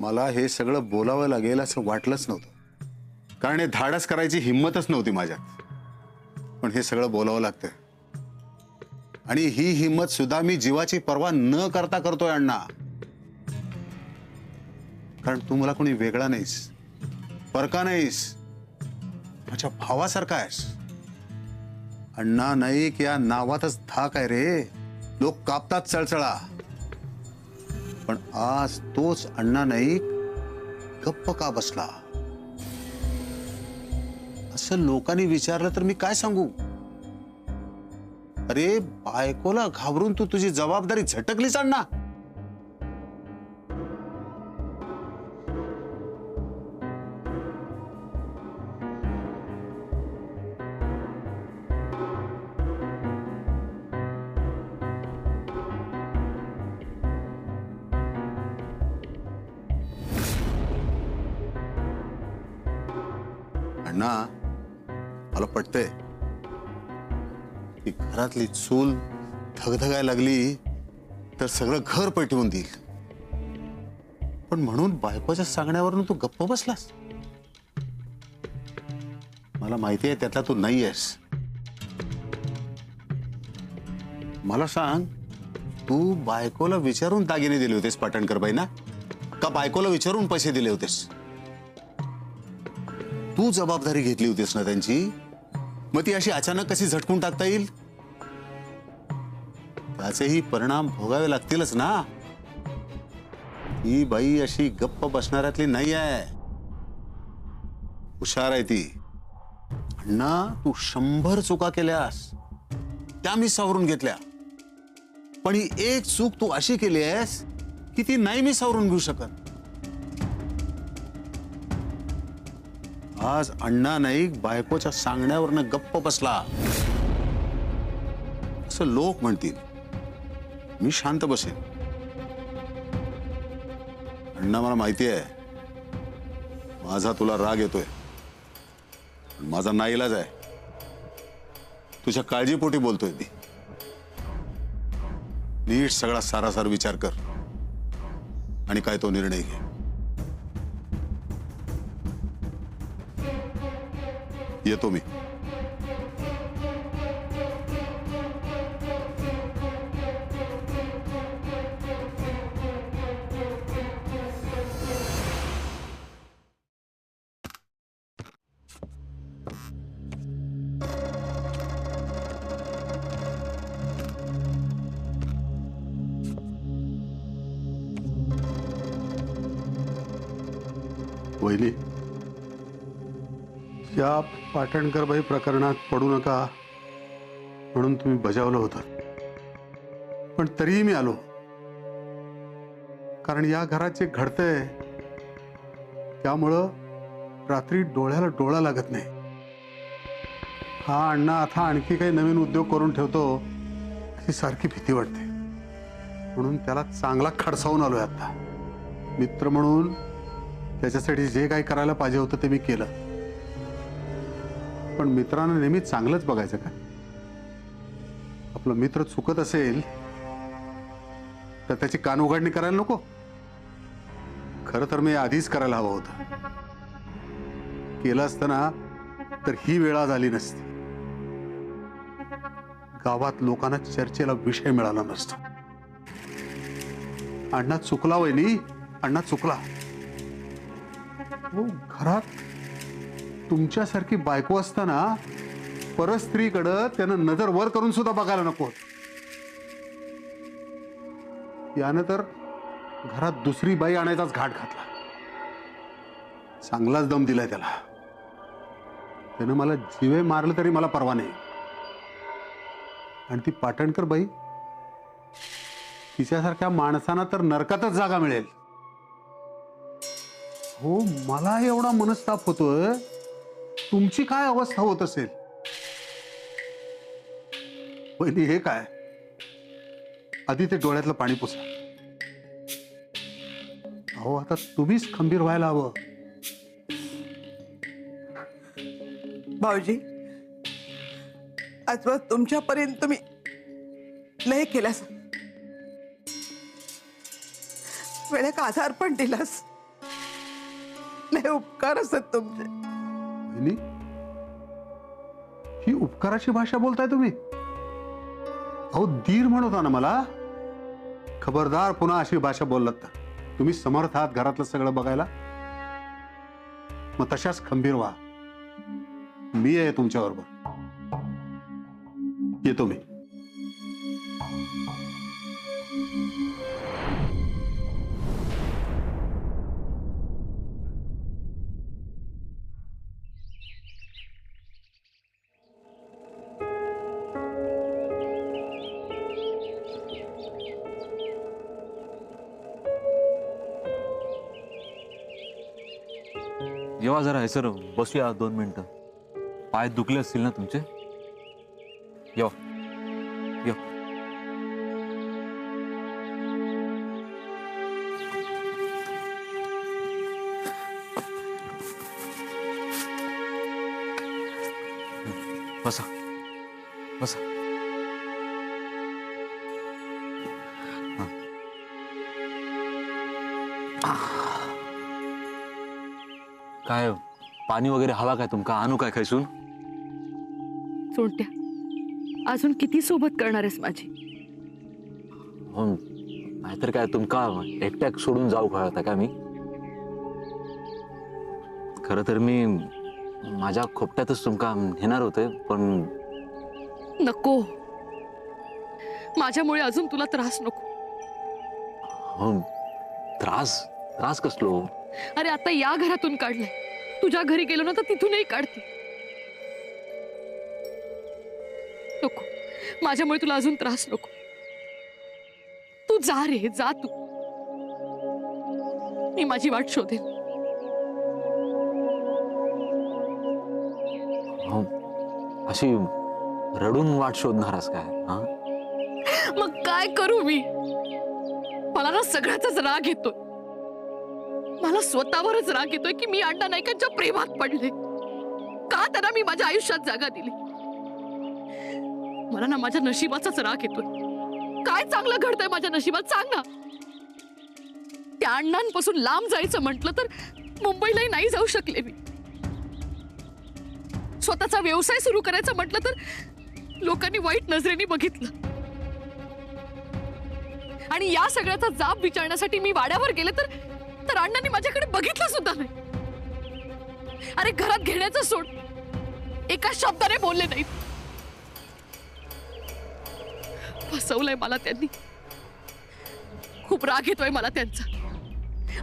मला हे सगळं बोलावं लागेल असं वाटलंच नव्हतं, कारण हे धाडस करायची हिंमतच नव्हती माझ्यात. पण हे सगळं बोलावं लागतं, आणि ही हिंमत सुद्धा मी जीवाची पर्वा न करता करतोय अण्णा. कारण तू मला कोणी वेगळा नाहीस, परका नाहीस, माझ्या भावासारखा आहेस. अण्णा नाईक या नावातच धाक आहे रे. लोक कापतात चळचळा, पण आज तोच अण्णा नाईक गप्प का बसला असं लोकांनी विचारलं तर मी काय सांगू? अरे बायकोला घाबरून तू तुझी जबाबदारी झटकलीस अण्णा. अण्णा मला पटतंय की घरातली चूल धगधगायला लागली तर सगळं घर पेटवून देईल, पण म्हणून बायकोच्या सांगण्यावरून तू गप्प बसलास? मला माहिती आहे त्यातला तू नाही आहेस. मला सांग, तू बायकोला विचारून दागिने दिले होतेस पाटणकरबाईंना, का बायकोला विचारून पैसे दिले होतेस? तू जबाबदारी घेतली होतीस ना त्यांची, मग ती अशी अचानक कशी झटकून टाकता येईल? त्याचेही परिणाम भोगावे लागतीलच ना. ही बाई अशी गप्प बसणाऱ्यातली नाही आहे, हुशार आहे ती. अण्णा तू 100 चुका केल्यास, त्या मी सावरून घेतल्या, पण ही एक चूक तू अशी केली आहेस की ती नाही मी सावरून घेऊ शकत. आज अण्णा नाईक बायकोच्या सांगण्यावरनं गप्प बसला असं लोक म्हणतील, मी शांत बसेन. अण्णा मला माहिती आहे माझा तुला राग येतोय, माझा नाईलाज आहे. तुझ्या काळजीपोटी बोलतोय मी. नीट सगळा सारासार विचार कर आणि काय तो निर्णय घे. येतो मी. वहिनी, या पाटणकरबाई प्रकरणात पडू नका म्हणून तुम्ही बजावलं होतं, पण तरीही मी आलो, कारण या घरात जे घडतंय त्यामुळं रात्री डोळ्याला डोळा लागत नाही. हा अण्णा आता आणखी काही नवीन उद्योग करून ठेवतो अशी सारखी भीती वाटते, म्हणून त्याला चांगला खडसावून आलोय आता. मित्र म्हणून त्याच्यासाठी जे काही करायला पाहिजे होतं ते मी केलं, पण मित्रांना नेहमी चांगलंच बघायचं का? आपला मित्र चुकत असेल तर त्याची कान उघडणी करायला नको? खरं तर मी आधीच करायला हवं होतं. केलं असतं ना तर ही वेळा झाली नसती, गावात लोकांना चर्चेला विषय मिळाला नसता. अण्णा चुकला वहिनी, अण्णा चुकला. हो, घरात तुमच्यासारखी बायको असताना परस्त्रीकडं त्यानं नजर वर करून सुद्धा बघायला नको. यानं तर घरात दुसरी बाई आणायचाच घाट घातला. चांगलाच दम दिलाय त्याला. त्यानं मला जीवे मारलं तरी मला परवा नाही. आणि ती पाटणकर बाई, तिच्यासारख्या माणसांना तर नरकातच जागा मिळेल. हो, मला एवढा मनस्ताप होतोय, तुमची काय अवस्था होत असेल? पहिली हे काय, आधी ते डोळ्यातलं पाणी पुसा. अहो आता तुम्हीच खंबीर व्हायला हवं. भाऊजी, आजवर तुमच्यापर्यंत तुम्ही लय केलास, वेळेक आधार पण दिलास. लय उपकार असतात तुमचे. वहिनी, ही उपकाराची भाषा बोलताय तुम्ही? अहो दीर म्हणता ना मला. खबरदार पुन्हा अशी भाषा बोललात तर. तुम्ही समर्थ आहात घरातलं सगळं बघायला, मग तशाच खंबीर व्हा. मी आहे तुमच्या बरोबर. येतो मी. जेव्हा जरा सर बसूया 2 मिनिटं. पाय दुखले असतील ना तुमचे? येवा ये. बसा बसा. काय पाणी वगैरे हवा काय तुमका? आणू काय खायसून? सोडत्या, अजून किती सोबत करणार आहेस माझी? हो, नाहीतर काय तुमका एकट्याक सोडून जाऊ का आता का मी? खरं तर मी माझ्या खोपट्यातच तुमका नेणार होते, पण नको. माझ्यामुळे अजून तुला त्रास नको. हो, त्रास त्रास कसलो? अरे आता या घरातून काढलंय, तुझ्या घरी गेलो ना तर तिथूनही काढते. नको, माझ्यामुळे तुला अजून त्रास नको. तू जा रे, जा तू. मी माझी वाट शोधेन. हो, अशी रडून वाट शोधणारच काय? हा, मग काय करू मी? मला ना सगळ्याचाच राग येतोय. मला स्वतःवरच राग येतोय की मी अण्णा नाईकांच्या प्रेमात पडले. का त्यांना मी माझ्या आयुष्यात जागा दिली? मला ना माझ्या नशिबाचाच राग येतोय. काय चांगलं घडतंय माझ्या नशिबात सांग ना. त्या अण्णांपासून लांब जायचं म्हटलं तर मुंबईलाही नाही जाऊ शकले मी. स्वतःचा व्यवसाय सुरू करायचा म्हटलं तर लोकांनी वाईट नजरेने बघितलं. आणि या सगळ्याचा जाब विचारण्यासाठी मी वाड्यावर गेले तर अण्णांनी माझ्याकडे बघितलं सुद्धा नाही. अरे घरात घेण्याचं सोड, एका शब्दाने बोलले नाहीत. फसवलंय मला त्यांनी. खूप राग येतोय मला त्यांचा.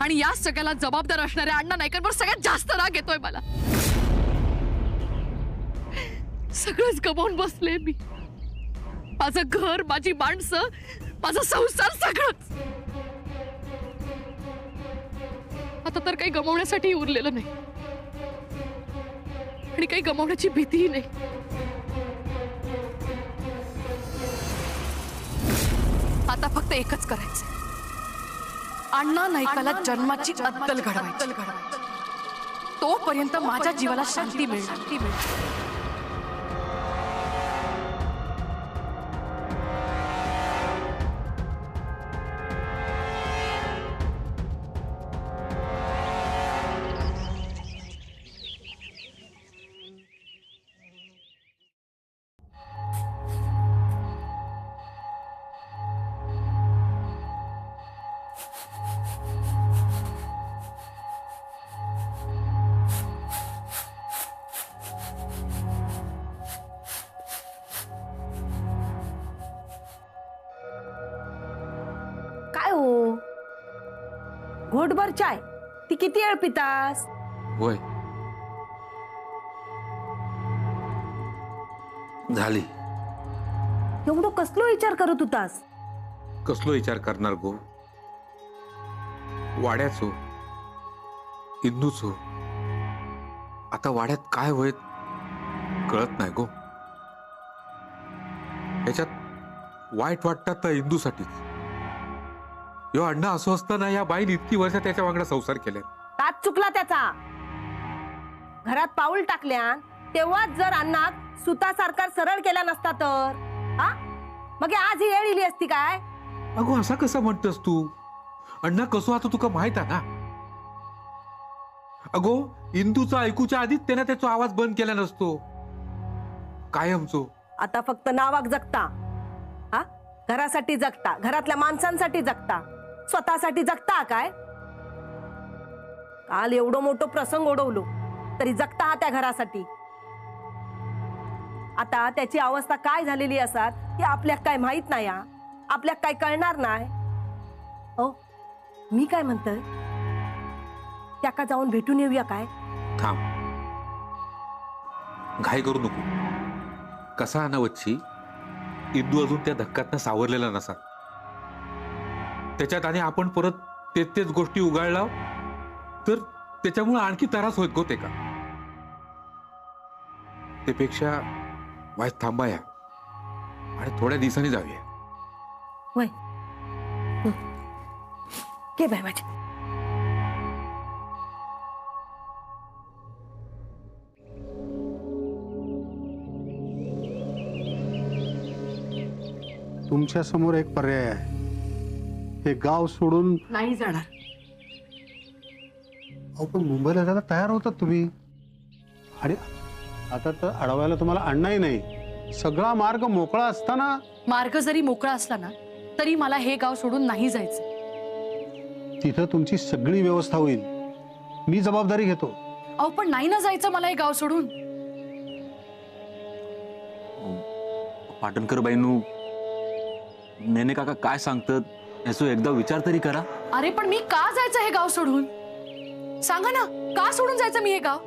आणि या सगळ्याला जबाबदार असणाऱ्या अण्णा नाईकांवर सगळ्यात जास्त राग येतोय मला. सगळंच गमावून बसले मी. माझं घर, माझी माणसं, माझा संसार, सगळंच. आता तर काही गमावण्यासाठी उरलेलं नाही आणि काही गमावण्याची भीतीही नाही. आता फक्त एकच करायचं, अण्णा नाईकाला जन्माची अद्दल घडवायची. तोपर्यंत माझ्या जीवाला शांती मिळणार. काय हो, घोटभर चाय ती किती वेळ पितास? होय झाली. एवढं कसलो विचार करत होतास? कसलो विचार करणार गो? वाड्याचो, इंदूचो. आता वाड्यात काय होय कळत नाही गो. याच्यात वाईट वाटतात तर इंदूसाठीच. यो अण्णा असं असताना या बाईन इतकी वर्ष त्याच्या वांगडा संसार केले. तात चुकला त्याचा. घरात पाऊल टाकल्यान तेव्हाच जर अण्णाक सुतासारखा सरळ केला नसता तर हा मग आज ही वेळ इली असती काय? अगो असा कसा म्हणतस तू? अण्णा कसो आता तुका माहित आहे ना. अगो इंदूचा ऐकूच्या आधीच त्याने त्याचा आवाज बंद केला नसतो कायमचो. आता फक्त नावाक जगता. हा, घरासाठी जगता, घरातल्या माणसांसाठी जगता, स्वतःसाठी जगता काय? काल एवढं मोठं प्रसंग ओढवलो तरी जगता हा त्या घरासाठी. आता त्याची अवस्था काय झालेली असतात हे आपल्याक काय माहित नाही. आपल्याक काय कळणार नाही. हो, मी काय म्हणतोय, त्याका जाऊन भेटून येऊया काय? थांब, घाई करू नको. कसा अनावच्छी इंदू अजून त्या धक्क्यातनं सावरलेला नसा. त्याच्यात आणि आपण परत तेच गोष्टी उगाळला तर त्याच्यामुळे आणखी त्रास होत गोते का. त्यापेक्षा वाईट थांबाया आणि थोड्या दिवसांनी जाऊया. वय के बाय माझ्या. तुमच्या समोर एक पर्याय आहे. हे गाव सोडून नाही जाणार. अहो पण मुंबईला जायला तयार होतात तुम्ही. आणि आता तर अडवायला तुम्हाला अण्णाही नाही. सगळा मार्ग मोकळा असताना. मार्ग जरी मोकळा असला ना तरी मला हे गाव सोडून नाही जायचं. तिथं तुमची सगळी व्यवस्था होईल. मी जबाबदारी घेतो. अहो पण नाही ना जायचं मला हे गाव सोडून. पाटणकर बाईनू नेने काका काय सांगतात याचा एकदा विचार तरी करा. अरे पण मी का जायचं हे गाव सोडून? सांगा ना, का सोडून जायचं मी हे गाव?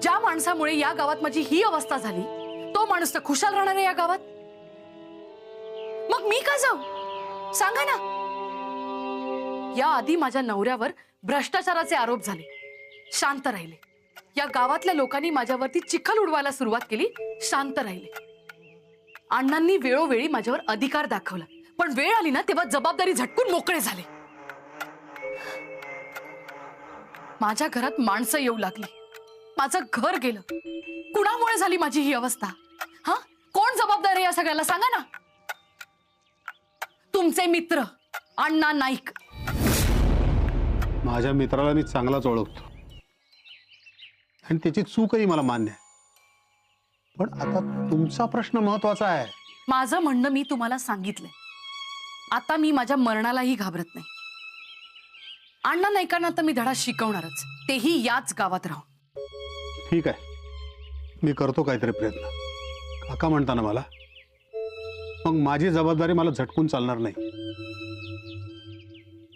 ज्या माणसामुळे या गावात माझी ही अवस्था झाली तो माणूस तर खुशाल राहणार आहे या गावात. मग मी का जाऊ? सांगा ना. या आधी माझ्या नवऱ्यावर भ्रष्टाचाराचे आरोप झाले, शांत राहिले. या गावातल्या लोकांनी माझ्यावरती चिखल उडवायला सुरुवात केली, शांत राहिले. अण्णांनी वेळोवेळी माझ्यावर अधिकार दाखवला, पण वेळ आली ना तेव्हा जबाबदारी झटकून मोकळे झाले. माझ्या घरात माणसं येऊ लागली, माझं घर गेलं. कुणामुळे झाली माझी ही अवस्था? हा, कोण जबाबदार आहे या सगळ्याला? सांगा ना. तुमचे मित्र अण्णा नाईक. माझ्या मित्राला मी चांगलाच ओळखतो आणि त्याची चूकही मला मान्य आहे. पण आता तुमचा प्रश्न महत्वाचा आहे. माझं म्हणणं मी तुम्हाला सांगितलंय. आता मी माझ्या मरणालाही घाबरत नाही. अण्णा नाईकांना आता मी धडा शिकवणारच, तेही याच गावात राहून. ठीक आहे, मी करतो काहीतरी प्रयत्न. काका म्हणताना मला, मग माझी जबाबदारी मला झटकून चालणार नाही.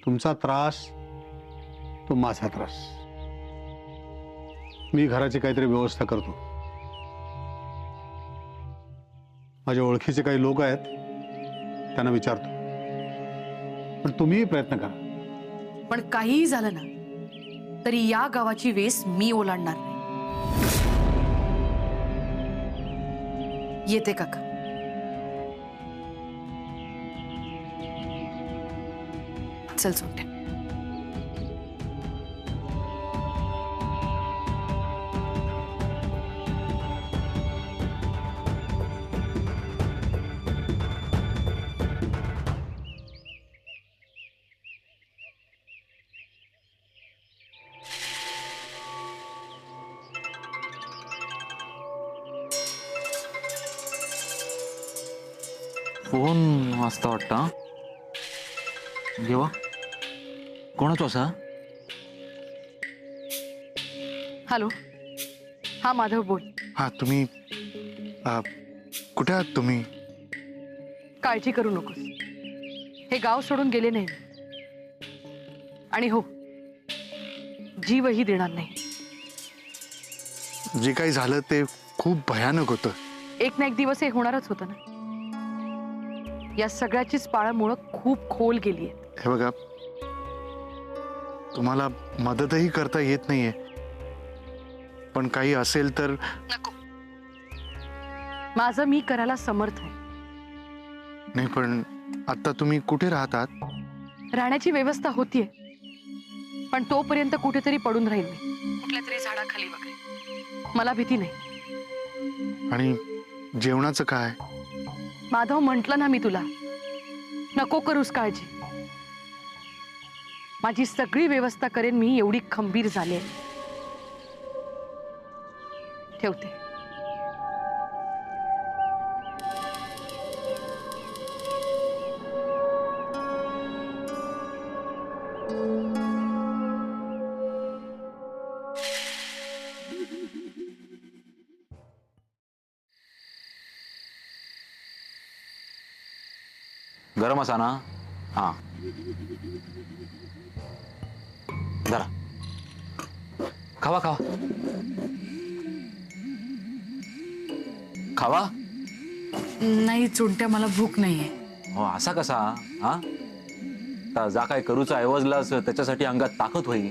तुमचा त्रास तो माझा त्रास. मी घराची काहीतरी व्यवस्था करतो. माझ्या ओळखीचे काही लोक आहेत, त्यांना विचारतो. पण तुम्हीही प्रयत्न करा. पण काहीही झालं ना तरी या गावाची वेस मी ओलांडणार नाही. येते काका. चल सोडते. फोन वाजता वाटतं. घेवा. कोणाचा असा? हॅलो, हा माधव बोल. हा, तुम्ही कुठे आहात तुम्ही? काळजी करू नकोस, हे गाव सोडून गेले नाही. आणि हो, जीवही देणार नाही. जे काही झालं ते खूप भयानक होतं. एक ना एक दिवस हे होणारच होतं ना. या सगळ्याचीच पाळंमुळं खूप खोल गेली आहे. हे बघा, तुम्हाला मदतही करता येत नाहीये, पण काही असेल तर. नको, माझं मी करायला समर्थ आहे. नाही, पण आता तुम्ही कुठे राहतात? राहण्याची व्यवस्था होतीये, पण तोपर्यंत कुठेतरी पडून राहील मी, कुठल्या तरी झाडाखाली वगैरे. मला भीती नाही. आणि जेवणाचं काय? माधव, म्हंटल ना मी तुला, नको करूस काळजी. माझी सगळी व्यवस्था करेन मी, एवढी खंबीर झाले. ठेवते. गरम असा ना? हा जरा खावा खावा खावा. नाही चोंट्या, मला भूक नाहीये. हो असा कसा? हा आता जा काय करूचा ऐवजलास त्याच्यासाठी अंगात ताकद होईल.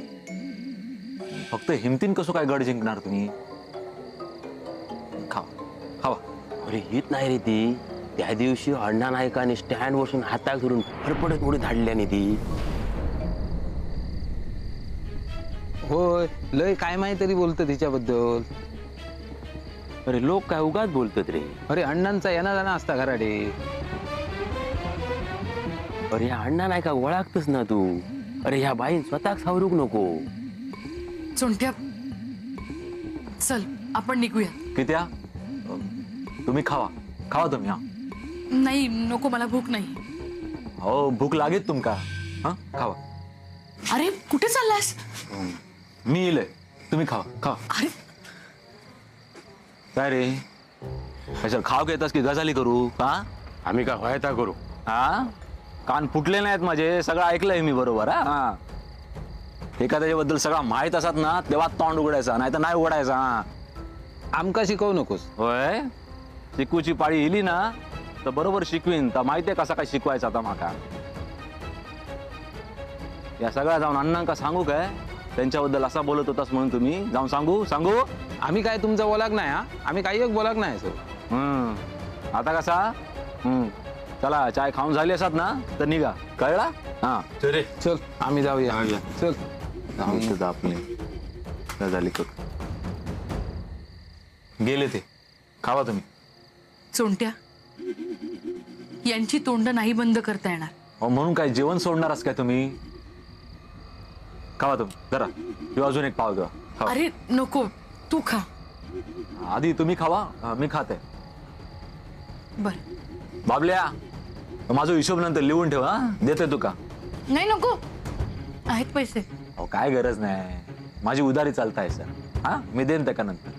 फक्त हिमतीन कसो काय गड जिंकणार तुम्ही? खावा खावा. अरे येत नाही रे ती. त्या दिवशी अण्णा नायकाने स्टँड बसून हाताक धरून फडफडत उडी धाडल्याने ती. होय, लय काय माहिती तरी बोलतं तिच्याबद्दल. अरे लोक काय उगाच बोलतात रे. अरे अण्णांचा येणं जाणं असता घराडे. अरे ह्या अण्णा नायका ओळखतच ना तू. अरे ह्या बाईन स्वतः सावरूक नको. चोंट्या चल आपण निघूया. कित्या? तुम्ही खावा खावा तुम्ही. हा नाही नको, मला भूक नाही. हो भूक लागेल तुमका. हा खावा. अरे कुठे चाललास? मी येईल, तुम्ही खावा खावा. अरे काय रे कशाला खाव घेतास की गजाली करू? हा आम्ही का व्हायता करू? हा कान फुटले नाहीत माझे, सगळं ऐकलंय मी बरोबर. हा एखाद्याच्याबद्दल सगळा माहित असत ना तेव्हा तोंड उघडायचा, नाही तर नाही उघडायचा. हा आमका शिकवू नकोस. होय, शिकूची पाळी येली ना तर बरोबर शिकवीन. तर माहितीये कसा काय शिकवायचा आता माका. या सगळ्या जाऊन अण्णांका सांगू काय त्यांच्याबद्दल असा बोलत होतास म्हणून? तुम्ही जाऊन सांगू. आम्ही काय तुमचा बोलाक नाही. हा आम्ही काही एक बोलाक नाही सर. आता कसा? चला चाय खाऊन झाली असतात ना तर निघा, कळला? हा रे चल आम्ही जाऊया. चल आपले झाली गेले ते. खावा तुम्ही. चोंट्या, यांची तोंड नाही बंद करता येणार. अहो म्हणून काय जेवण सोडणारच काय तुम्ही? खावा तुम्ही जरा. किंवा अजून एक पाव द्या. खावा. अरे नको, तू खा. आधी तुम्ही खावा, मी खाते. बर. बाबल्या माझा हिशोब नंतर लिहून ठेव. हा देते तू का? नाही नको, आहेत पैसे. अहो काय गरज नाही, माझी उधारी चालताय सर. हा मी देईन त्या नंतर.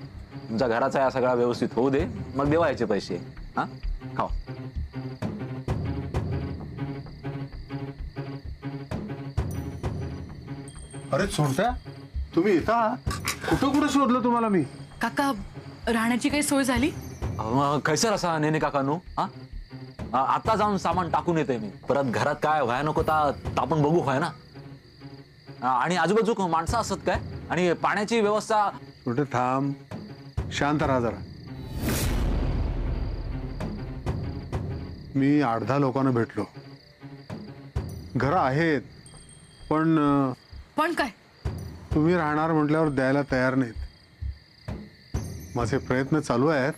तुमच्या घराचा या सगळा व्यवस्थित होऊ दे, मग देवा याचे पैसे. हा खावा. अरे सोडत्या, तुम्ही येता? कुठं शोधलं तुम्हाला मी? काका, राहण्याची काही सोय झाली? कैसर असा नेने काकानू? हा आता जाऊन सामान टाकून येते मी. परत घरात काय व्हाय नको तर आपण बघू व्हाय ना. आणि आजूबाजू माणसं असत काय? आणि पाण्याची व्यवस्था. कुठे थांब, शांत राहा जरा. मी 8-10 लोकांना भेटलो. घरं आहेत पण काय? तुम्ही राहणार म्हटल्यावर द्यायला तयार नाहीत. माझे प्रयत्न चालू आहेत,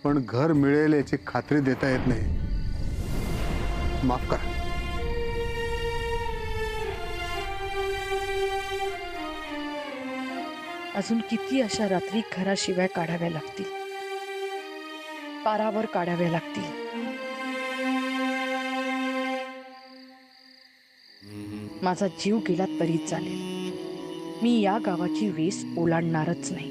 पण घर मिळेल याची खात्री देता येत नाही. माफ करा. अजून किती अशा रात्री घराशिवाय काढाव्या लागतील, पारावर काढाव्या लागतील. माझा जीव गेला तरी चालेल, मी या गावाची वेस ओलांडणारच नाही.